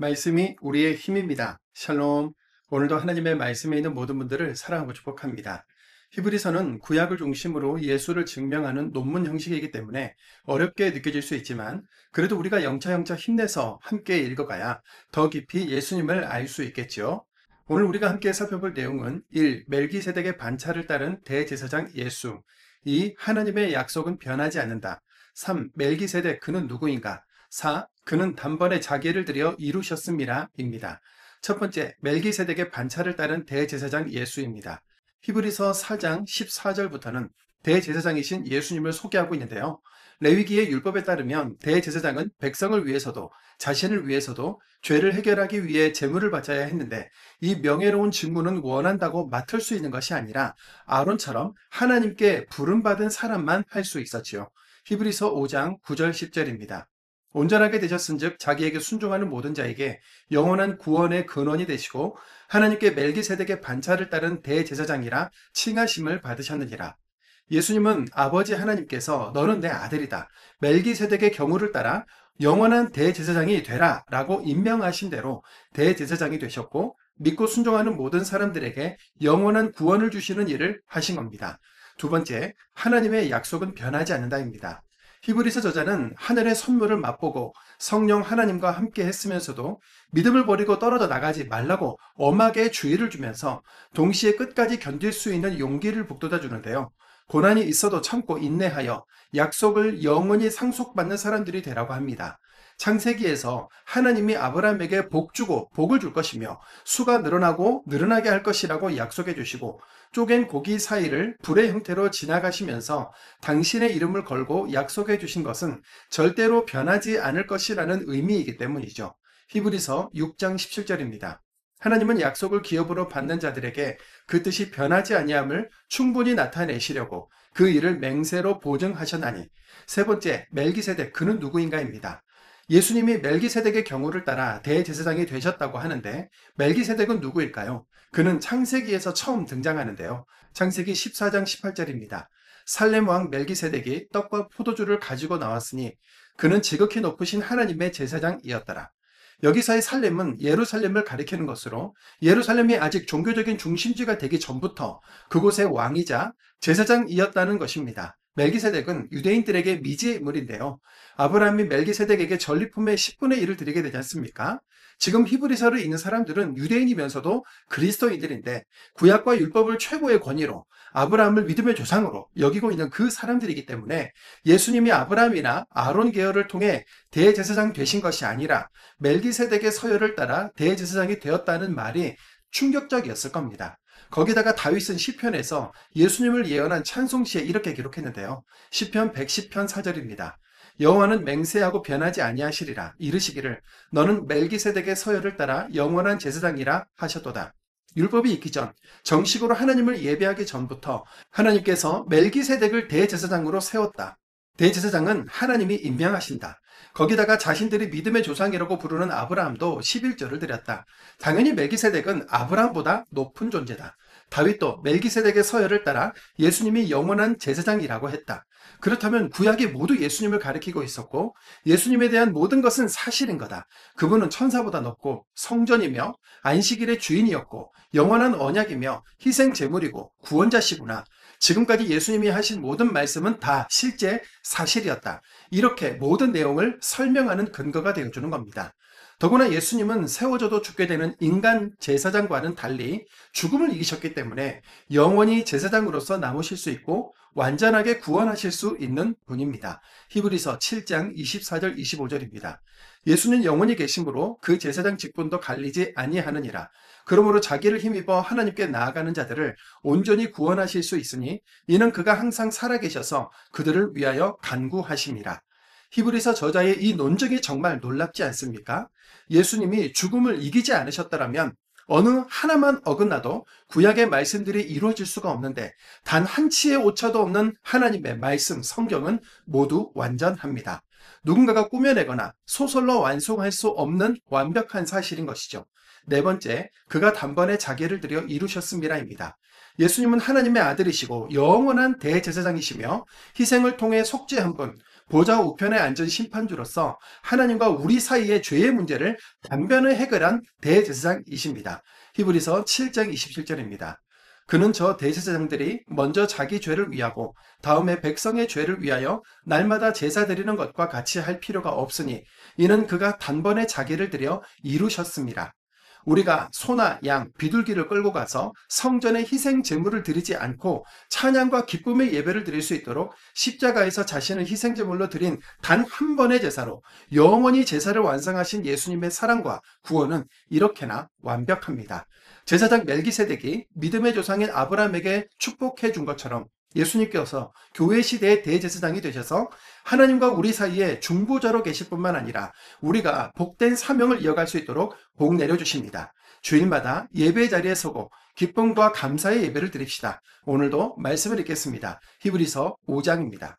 말씀이 우리의 힘입니다. 샬롬. 오늘도 하나님의 말씀에 있는 모든 분들을 사랑하고 축복합니다. 히브리서는 구약을 중심으로 예수를 증명하는 논문 형식이기 때문에 어렵게 느껴질 수 있지만 그래도 우리가 영차 힘내서 함께 읽어가야 더 깊이 예수님을 알 수 있겠죠. 오늘 우리가 함께 살펴볼 내용은 1. 멜기세덱의 반차를 따른 대제사장 예수. 2. 하나님의 약속은 변하지 않는다. 3. 멜기세덱 그는 누구인가? 4. 그는 단번에 자기를 들여 이루셨습니다. 입니다. 첫 번째, 멜기세덱의 반차를 따른 대제사장 예수입니다. 히브리서 4장 14절부터는 대제사장이신 예수님을 소개하고 있는데요. 레위기의 율법에 따르면 대제사장은 백성을 위해서도 자신을 위해서도 죄를 해결하기 위해 제물을 바쳐야 했는데 이 명예로운 직무는 원한다고 맡을 수 있는 것이 아니라 아론처럼 하나님께 부름받은 사람만 할 수 있었지요. 히브리서 5장 9절 10절입니다. 온전하게 되셨은즉 자기에게 순종하는 모든 자에게 영원한 구원의 근원이 되시고 하나님께 멜기세덱의 반차를 따른 대제사장이라 칭하심을 받으셨느니라. 예수님은 아버지 하나님께서 너는 내 아들이다. 멜기세덱의 경우를 따라 영원한 대제사장이 되라 라고 임명하신 대로 대제사장이 되셨고 믿고 순종하는 모든 사람들에게 영원한 구원을 주시는 일을 하신 겁니다. 두 번째, 하나님의 약속은 변하지 않는다입니다. 히브리서 저자는 하늘의 선물을 맛보고 성령 하나님과 함께 했으면서도 믿음을 버리고 떨어져 나가지 말라고 엄하게 주의를 주면서 동시에 끝까지 견딜 수 있는 용기를 북돋아 주는데요. 고난이 있어도 참고 인내하여 약속을 영원히 상속받는 사람들이 되라고 합니다. 창세기에서 하나님이 아브라함에게 복 주고 복을 줄 것이며 수가 늘어나고 늘어나게 할 것이라고 약속해 주시고 쪼갠 고기 사이를 불의 형태로 지나가시면서 당신의 이름을 걸고 약속해 주신 것은 절대로 변하지 않을 것이라는 의미이기 때문이죠. 히브리서 6장 17절입니다. 하나님은 약속을 기업으로 받는 자들에게 그 뜻이 변하지 아니함을 충분히 나타내시려고 그 일을 맹세로 보증하셨나니. 세 번째, 멜기세덱 그는 누구인가입니다. 예수님이 멜기세덱의 경우를 따라 대제사장이 되셨다고 하는데 멜기세덱은 누구일까요? 그는 창세기에서 처음 등장하는데요. 창세기 14장 18절입니다. 살렘 왕 멜기세덱이 떡과 포도주를 가지고 나왔으니 그는 지극히 높으신 하나님의 제사장이었더라. 여기서의 살렘은 예루살렘을 가리키는 것으로 예루살렘이 아직 종교적인 중심지가 되기 전부터 그곳의 왕이자 제사장이었다는 것입니다. 멜기세덱은 유대인들에게 미지의 인물인데요. 아브라함이 멜기세덱에게 전리품의 10분의 1을 드리게 되지 않습니까? 지금 히브리서를 읽는 사람들은 유대인이면서도 그리스도인들인데 구약과 율법을 최고의 권위로 아브라함을 믿음의 조상으로 여기고 있는 그 사람들이기 때문에 예수님이 아브라함이나 아론 계열을 통해 대제사장 되신 것이 아니라 멜기세덱의 서열을 따라 대제사장이 되었다는 말이 충격적이었을 겁니다. 거기다가 다윗은 시편에서 예수님을 예언한 찬송시에 이렇게 기록했는데요. 시편 110편 4절입니다. 여호와는 맹세하고 변하지 아니하시리라 이르시기를 너는 멜기세덱의 서열을 따라 영원한 제사장이라 하셨도다. 율법이 있기 전 정식으로 하나님을 예배하기 전부터 하나님께서 멜기세덱을 대제사장으로 세웠다. 대제사장은 하나님이 임명하신다. 거기다가 자신들이 믿음의 조상이라고 부르는 아브라함도 11조를 드렸다. 당연히 멜기세덱은 아브라함보다 높은 존재다. 다윗도 멜기세덱의 서열을 따라 예수님이 영원한 제사장이라고 했다. 그렇다면 구약이 모두 예수님을 가리키고 있었고 예수님에 대한 모든 것은 사실인 거다. 그분은 천사보다 높고 성전이며 안식일의 주인이었고 영원한 언약이며 희생 제물이고 구원자시구나. 지금까지 예수님이 하신 모든 말씀은 다 실제 사실이었다. 이렇게 모든 내용을 설명하는 근거가 되어주는 겁니다. 더구나 예수님은 세워져도 죽게 되는 인간 제사장과는 달리 죽음을 이기셨기 때문에 영원히 제사장으로서 남으실 수 있고 완전하게 구원하실 수 있는 분입니다. 히브리서 7장 24절 25절입니다. 예수는 영원히 계심으로 그 제사장 직분도 갈리지 아니하느니라. 그러므로 자기를 힘입어 하나님께 나아가는 자들을 온전히 구원하실 수 있으니 이는 그가 항상 살아계셔서 그들을 위하여 간구하심이라. 히브리서 저자의 이 논증이 정말 놀랍지 않습니까? 예수님이 죽음을 이기지 않으셨더라면 어느 하나만 어긋나도 구약의 말씀들이 이루어질 수가 없는데 단 한 치의 오차도 없는 하나님의 말씀, 성경은 모두 완전합니다. 누군가가 꾸며내거나 소설로 완성할 수 없는 완벽한 사실인 것이죠. 네 번째, 그가 단번에 자기를 들여 이루셨음이라입니다. 예수님은 하나님의 아들이시고 영원한 대제사장이시며 희생을 통해 속죄한 분, 보좌 우편에 앉은 심판주로서 하나님과 우리 사이의 죄의 문제를 단번에 해결한 대제사장이십니다. 히브리서 7장 27절입니다. 그는 저 대제사장들이 먼저 자기 죄를 위하고 다음에 백성의 죄를 위하여 날마다 제사 드리는 것과 같이 할 필요가 없으니 이는 그가 단번에 자기를 드려 이루셨습니다. 우리가 소나 양, 비둘기를 끌고 가서 성전에 희생 제물을 드리지 않고 찬양과 기쁨의 예배를 드릴 수 있도록 십자가에서 자신을 희생 제물로 드린 단 한 번의 제사로 영원히 제사를 완성하신 예수님의 사랑과 구원은 이렇게나 완벽합니다. 제사장 멜기세덱이 믿음의 조상인 아브라함에게 축복해 준 것처럼 예수님께서 교회 시대의 대제사장이 되셔서 하나님과 우리 사이에 중보자로 계실 뿐만 아니라 우리가 복된 사명을 이어갈 수 있도록 복 내려주십니다. 주일마다 예배 자리에 서고 기쁨과 감사의 예배를 드립시다. 오늘도 말씀을 읽겠습니다. 히브리서 5장입니다.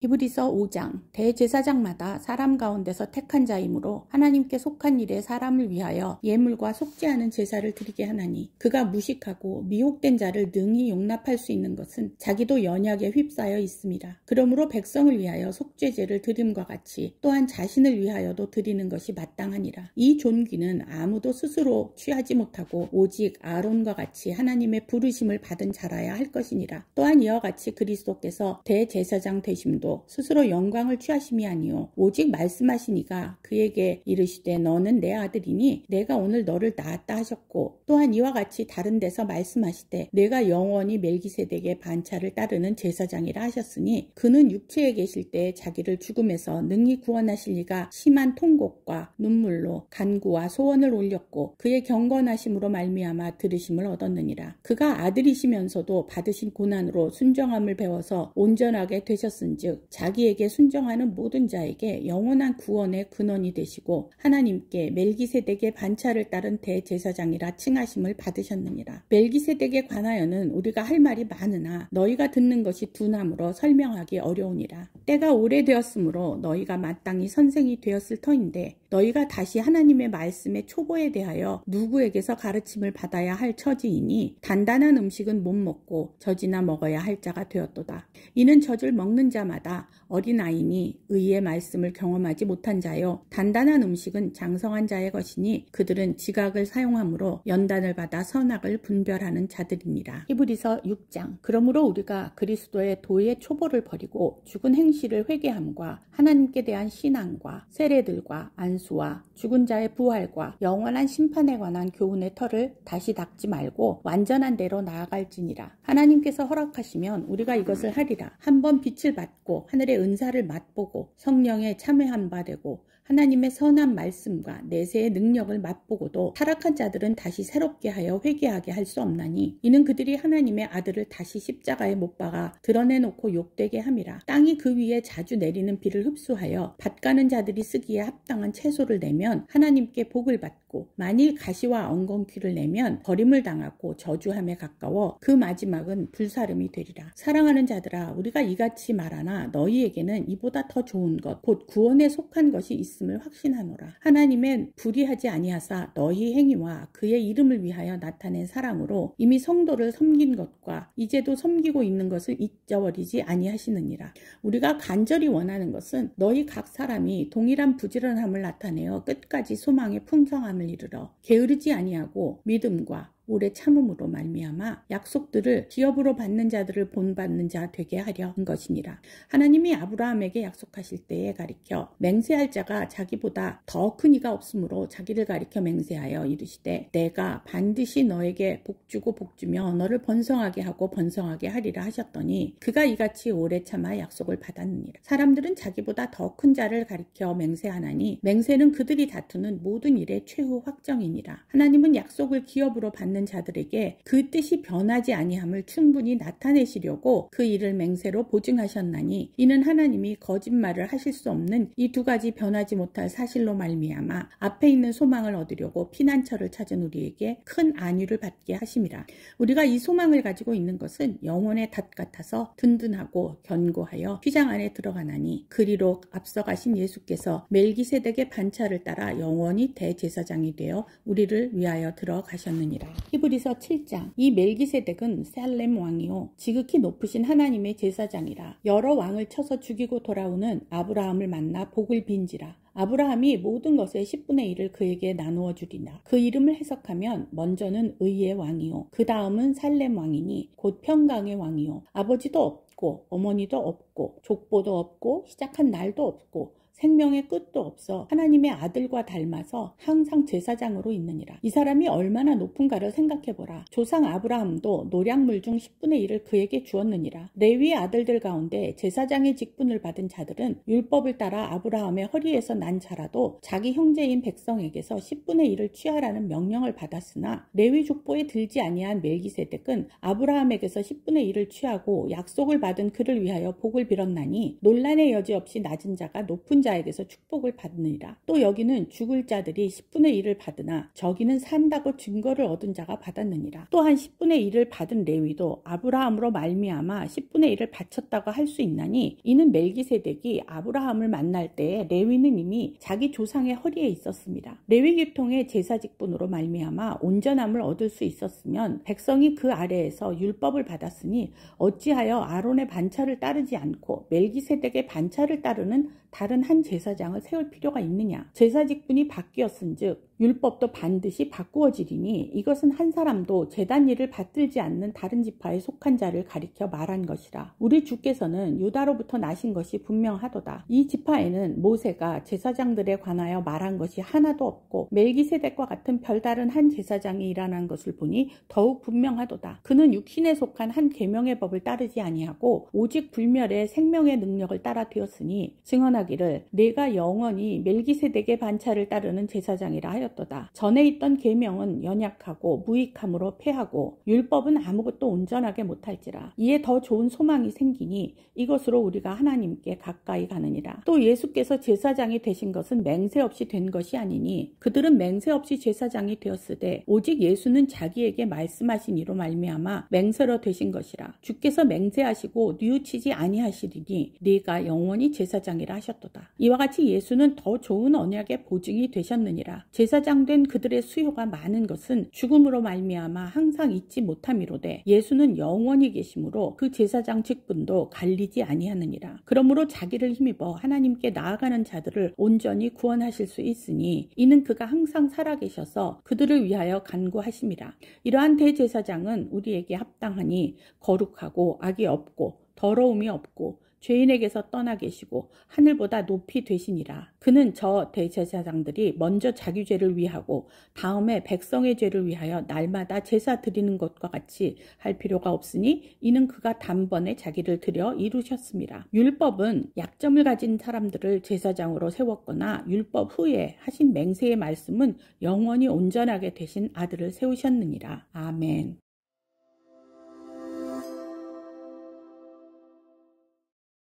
히브리서 5장 대제사장마다 사람 가운데서 택한 자이므로 하나님께 속한 일에 사람을 위하여 예물과 속지 않은 제사를 드리게 하나니 그가 무식하고 미혹된 자를 능히 용납할 수 있는 것은 자기도 연약에 휩싸여 있습니다. 그러므로 백성을 위하여 속죄제를 드림과 같이 또한 자신을 위하여도 드리는 것이 마땅하니라. 이 존귀는 아무도 스스로 취하지 못하고 오직 아론과 같이 하나님의 부르심을 받은 자라야 할 것이니라. 또한 이와 같이 그리스도께서 대제사장 되심도 스스로 영광을 취하심이 아니요 오직 말씀하시니가 그에게 이르시되 너는 내 아들이니 내가 오늘 너를 낳았다 하셨고 또한 이와 같이 다른 데서 말씀하시되 내가 영원히 멜기세덱의 반차를 따르는 제사장이라 하셨으니 그는 육체에 계실 때 자기를 죽음에서 능히 구원하실 리가 심한 통곡과 눈물로 간구와 소원을 올렸고 그의 경건하심으로 말미암아 들으심을 얻었느니라. 그가 아들이시면서도 받으신 고난으로 순정함을 배워서 온전하게 되셨은즉 자기에게 순정하는 모든 자에게 영원한 구원의 근원이 되시고 하나님께 멜기세덱의 반차를 따른 대제사장이라 칭하심을 받으셨느니라. 멜기세덱에 관하여는 우리가 할 말이 많으나 너희가 듣는 것이 둔함으로 설명하기 어려우니라. 때가 오래되었으므로 너희가 마땅히 선생이 되었을 터인데 너희가 다시 하나님의 말씀의 초보에 대하여 누구에게서 가르침을 받아야 할 처지이니 단단한 음식은 못 먹고 젖이나 먹어야 할 자가 되었도다. 이는 젖을 먹는 자마다 어린아이니 의의 말씀을 경험하지 못한 자요 단단한 음식은 장성한 자의 것이니 그들은 지각을 사용하므로 연단을 받아 선악을 분별하는 자들이니라. 히브리서 6장 그러므로 우리가 그리스도의 도의 초보를 버리고 죽은 행실을 회개함과 하나님께 대한 신앙과 세례들과 안수와 죽은 자의 부활과 영원한 심판에 관한 교훈의 털을 다시 닦지 말고 완전한 대로 나아갈지니라. 하나님께서 허락하시면 우리가 이것을 하리라. 한번 빛을 받고 하늘의 은사를 맛보고 성령에 참여한 바 되고 하나님의 선한 말씀과 내세의 능력을 맛보고도 타락한 자들은 다시 새롭게 하여 회개하게 할 수 없나니 이는 그들이 하나님의 아들을 다시 십자가에 못 박아 드러내놓고 욕되게 함이라. 땅이 그 위에 자주 내리는 비를 흡수하여 밭가는 자들이 쓰기에 합당한 채소를 내면 하나님께 복을 받고 만일 가시와 엉겅퀴를 내면 버림을 당하고 저주함에 가까워 그 마지막은 불사름이 되리라. 사랑하는 자들아 우리가 이같이 말하나 너희에게는 이보다 더 좋은 것 곧 구원에 속한 것이 있음을 확신하노라. 하나님은 불의하지 아니하사 너희 행위와 그의 이름을 위하여 나타낸 사랑으로 이미 성도를 섬긴 것과 이제도 섬기고 있는 것을 잊어버리지 아니하시느니라. 우리가 간절히 원하는 것은 너희 각 사람이 동일한 부지런함을 나타내어 끝까지 소망의 풍성함을 이르러 게으르지 아니하고 믿음과 오래 참음으로 말미암아 약속들을 기업으로 받는 자들을 본받는 자 되게 하려 한 것이니라. 하나님이 아브라함에게 약속하실 때에 가리켜 맹세할 자가 자기보다 더 큰 이가 없으므로 자기를 가리켜 맹세하여 이르시되 내가 반드시 너에게 복주고 복주며 너를 번성하게 하고 번성하게 하리라 하셨더니 그가 이같이 오래 참아 약속을 받았느니라. 사람들은 자기보다 더 큰 자를 가리켜 맹세하나니 맹세는 그들이 다투는 모든 일의 최후 확정이니라. 하나님은 약속을 기업으로 받는 자들에게 그 뜻이 변하지 아니함을 충분히 나타내시려고 그 일을 맹세로 보증하셨나니 이는 하나님이 거짓말을 하실 수 없는 이 두 가지 변하지 못할 사실로 말미암아 앞에 있는 소망을 얻으려고 피난처를 찾은 우리에게 큰 안위를 받게 하심이라. 우리가 이 소망을 가지고 있는 것은 영혼의 닷 같아서 든든하고 견고하여 휘장 안에 들어가나니 그리로 앞서가신 예수께서 멜기세덱의 반차를 따라 영원히 대제사장이 되어 우리를 위하여 들어가셨느니라. 히브리서 7장. 이 멜기세덱은 살렘 왕이요 지극히 높으신 하나님의 제사장이라. 여러 왕을 쳐서 죽이고 돌아오는 아브라함을 만나 복을 빈지라. 아브라함이 모든 것의 10분의 1을 그에게 나누어 주리라. 그 이름을 해석하면 먼저는 의의 왕이요 그 다음은 살렘 왕이니 곧 평강의 왕이요 아버지도 없고 어머니도 없고 족보도 없고 시작한 날도 없고 생명의 끝도 없어 하나님의 아들과 닮아서 항상 제사장으로 있느니라. 이 사람이 얼마나 높은가를 생각해보라. 조상 아브라함도 노량물 중 10분의 1을 그에게 주었느니라. 레위의 아들들 가운데 제사장의 직분을 받은 자들은 율법을 따라 아브라함의 허리에서 난 자라도 자기 형제인 백성에게서 10분의 1을 취하라는 명령을 받았으나 레위 족보에 들지 아니한 멜기세덱은 아브라함에게서 10분의 1을 취하고 약속을 받은 그를 위하여 복을 빌었나니 논란의 여지 없이 낮은 자가 높은 자에게서 축복을 받느니라. 또 여기는 죽을 자들이 10분의 1을 받으나 저기는 산다고 증거를 얻은 자가 받았느니라. 또한 10분의 1을 받은 레위도 아브라함으로 말미암아 10분의 1을 바쳤다고 할 수 있나니 이는 멜기세덱이 아브라함을 만날 때에 레위는 이미 자기 조상의 허리에 있었습니다. 레위 계통의 제사 직분으로 말미암아 온전함을 얻을 수 있었으면 백성이 그 아래에서 율법을 받았으니 어찌하여 아론의 반차를 따르지 않고 멜기세덱의 반차를 따르는 다른 한 제사장을 세울 필요가 있느냐. 제사 직분이 바뀌었은즉 율법도 반드시 바꾸어지리니 이것은 한 사람도 제단 일을 받들지 않는 다른 지파에 속한 자를 가리켜 말한 것이라. 우리 주께서는 유다로부터 나신 것이 분명하도다. 이 지파에는 모세가 제사장들에 관하여 말한 것이 하나도 없고 멜기세덱과 같은 별다른 한 제사장이 일어난 것을 보니 더욱 분명하도다. 그는 육신에 속한 한 계명의 법을 따르지 아니하고 오직 불멸의 생명의 능력을 따라 되었으니 증언하기를 내가 영원히 멜기세덱의 반차를 따르는 제사장이라 하였다. 전에 있던 계명은 연약하고 무익함으로 패하고 율법은 아무것도 온전하게 못할지라. 이에 더 좋은 소망이 생기니 이것으로 우리가 하나님께 가까이 가느니라. 또 예수께서 제사장이 되신 것은 맹세 없이 된 것이 아니니 그들은 맹세 없이 제사장이 되었으되 오직 예수는 자기에게 말씀하신 이로 말미암아 맹세로 되신 것이라. 주께서 맹세하시고 뉘우치지 아니하시리니 네가 영원히 제사장이라 하셨도다. 이와 같이 예수는 더 좋은 언약의 보증이 되셨느니라. 제사장된 그들의 수요가 많은 것은 죽음으로 말미암아 항상 잊지 못함이로되 예수는 영원히 계심으로 그 제사장 직분도 갈리지 아니하느니라. 그러므로 자기를 힘입어 하나님께 나아가는 자들을 온전히 구원하실 수 있으니 이는 그가 항상 살아계셔서 그들을 위하여 간구하심이라. 이러한 대제사장은 우리에게 합당하니 거룩하고 악이 없고 더러움이 없고 죄인에게서 떠나 계시고 하늘보다 높이 되시니라. 그는 저 대제사장들이 먼저 자기 죄를 위하고 다음에 백성의 죄를 위하여 날마다 제사 드리는 것과 같이 할 필요가 없으니 이는 그가 단번에 자기를 드려 이루셨습니다. 율법은 약점을 가진 사람들을 제사장으로 세웠거나 율법 후에 하신 맹세의 말씀은 영원히 온전하게 되신 아들을 세우셨느니라. 아멘.